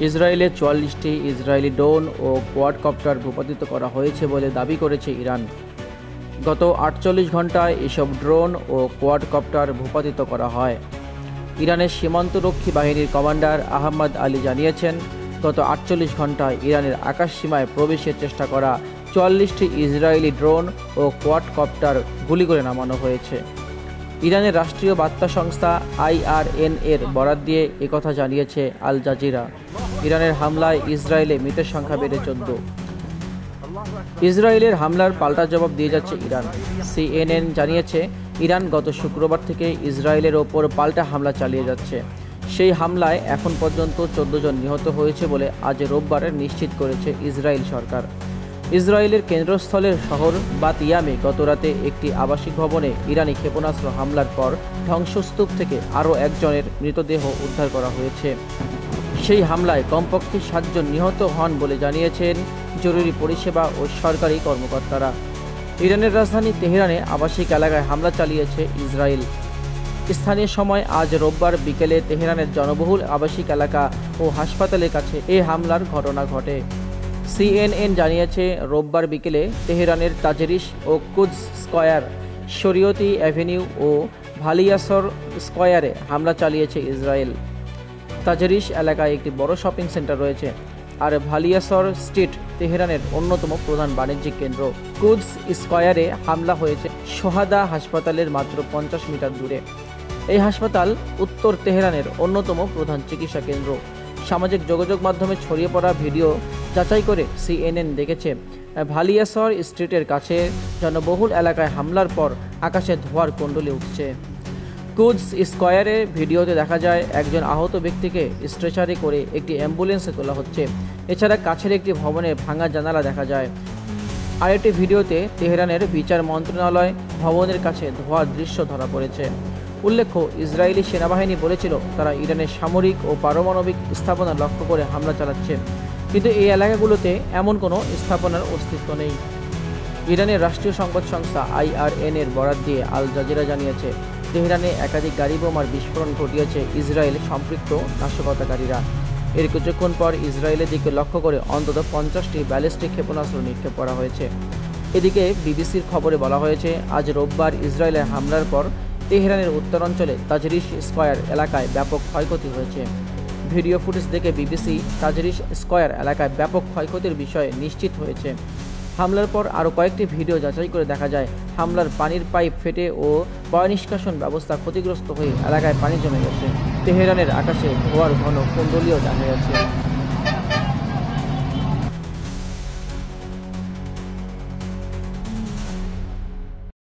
ইসরায়েলে ৪৪টি Israeli drone ও quadcopter ভূপাতিত করা হয়েছে বলে দাবি করেছে ইরান। গত ৪৮ ঘণ্টায় এসব ড্রোন ও কোয়াডকপ্টার ভূপাতিত করা হয়। ইরানের সীমান্তরক্ষী বাহিনীর কমান্ডার আহমদ আলী জানিয়েছেন, গত ৪৮ ঘণ্টায় ইরানের আকাশ সীমায় প্রবেশের চেষ্টা করা ৪৪টি ইসরায়েলি ড্রোন ও কোয়াডকপ্টার গুলি করে নামানো হয়েছে। ইরানের রাষ্ট্রীয় বার্তা সংস্থা IRN এর বরাত দিয়ে একথা জানিয়েছে আল জাজিরা। ইরানের হামলায় ইসরায়েলে মৃতের সংখ্যা বেড়ে ১৪। ইসরায়েলের হামলার পাল্টা জবাব দিয়ে যাচ্ছে ইরান। CNN জানিয়েছে, ইরান গত শুক্রবার থেকে ইসরায়েলের ওপর পাল্টা হামলা চালিয়ে যাচ্ছে। সেই হামলায় এখন পর্যন্ত ১৪ জন নিহত হয়েছে বলে আজ রোববার নিশ্চিত করেছে ইসরায়েল সরকার। ইসরায়েলের কেন্দ্রস্থলের শহর বাত-ইয়ামে গতরাতে একটি আবাসিক ভবনে ইরানি ক্ষেপণাস্ত্র হামলার পর ধ্বংসস্তূপ থেকে আরও একজনের মৃতদেহ উদ্ধার করা হয়েছে। সেই হামলায় কমপক্ষে ৭ জন নিহত হন বলে জানিয়েছেন জরুরি পরিষেবা ও সরকারি কর্মকর্তারা। ইরানের রাজধানী তেহরানে আবাসিক এলাকায় হামলা চালিয়েছে ইসরায়েল। স্থানীয় সময় আজ রোববার বিকেলে তেহরানের জনবহুল আবাসিক এলাকা ও হাসপাতালের কাছে এ হামলার ঘটনা ঘটে। CNN জানিয়েছে, রোববার বিকেলে তেহরানের তাজরিশ ও কুদস স্কয়ার, শরিয়তি অ্যাভিনিউ ও ভালিয়াসর স্কয়ারে হামলা চালিয়েছে ইসরায়েল। তাজরিশ এলাকায় একটি বড় শপিং সেন্টার রয়েছে, আর ভালিয়াসর স্ট্রিট তেহরানের অন্যতম প্রধান বাণিজ্যিক কেন্দ্র। কুদস স্কয়ারে হামলা হয়েছে সোহাদা হাসপাতালের মাত্র ৫০ মিটার দূরে। এই হাসপাতাল উত্তর তেহরানের অন্যতম প্রধান চিকিৎসা কেন্দ্র। সামাজিক যোগাযোগ মাধ্যমে ছড়িয়ে পড়া ভিডিও যাচাই করে CNN দেখেছে, ভালিয়াসর স্ট্রিটের কাছে জনবহুল এলাকায় হামলার পর আকাশে ধোঁয়ার কুণ্ডলী উঠছে। কুদস স্কয়ারে ভিডিওতে দেখা যায় একজন আহত ব্যক্তিকে স্ট্রেচারে করে একটি অ্যাম্বুলেন্সে তোলা হচ্ছে। এছাড়া কাছের একটি ভবনে ভাঙা জানালা দেখা যায়। আরেকটি ভিডিওতে তেহরানের বিচার মন্ত্রণালয় ভবনের কাছে ধোঁয়ার দৃশ্য ধরা পড়েছে। উল্লেখ্য, ইসরায়েলি সেনাবাহিনী বলেছিল তারা ইরানের সামরিক ও পারমাণবিক স্থাপনা লক্ষ্য করে হামলা চালাচ্ছে, কিন্তু এই এলাকাগুলোতে এমন কোনো স্থাপনার অস্তিত্ব নেই। ইরানের রাষ্ট্রীয় সংবাদ সংস্থা IRN এর বরাত দিয়ে আল জাজিরা জানিয়েছে, তেহরানে একাধিক গাড়ি বোমার বিস্ফোরণ ঘটিয়েছে ইসরায়েল সম্পৃক্ত নাশকতাকারীরা। এর কিছুক্ষণ পর ইসরায়েলের দিকে লক্ষ্য করে অন্তত ৫০টি ব্যালিস্টিক ক্ষেপণাস্ত্র নিক্ষেপ করা হয়েছে। এদিকে বিবিসির খবরে বলা হয়েছে, আজ রোববার ইসরায়েলের হামলার পর তেহরানের উত্তরাঞ্চলে তাজরিশ স্কয়ার এলাকায় ব্যাপক ক্ষয়ক্ষতি হয়েছে। ভিডিও ফুটেজ দেখে বিবিসি তাজরিশ স্কয়ার এলাকায় ব্যাপক ক্ষয়ক্ষতির বিষয়ে নিশ্চিত হয়েছে। হামলার পর আরও কয়েকটি ভিডিও যাচাই করে দেখা যায়, হামলার পানির পাইপ ফেটে ও পয়ঃনিষ্কাশন ব্যবস্থা ক্ষতিগ্রস্ত হয়ে এলাকায় পানি জমে গেছে। তেহরানের আকাশে ধোঁয়ার ঘন কুণ্ডলীও দেখা গেছে।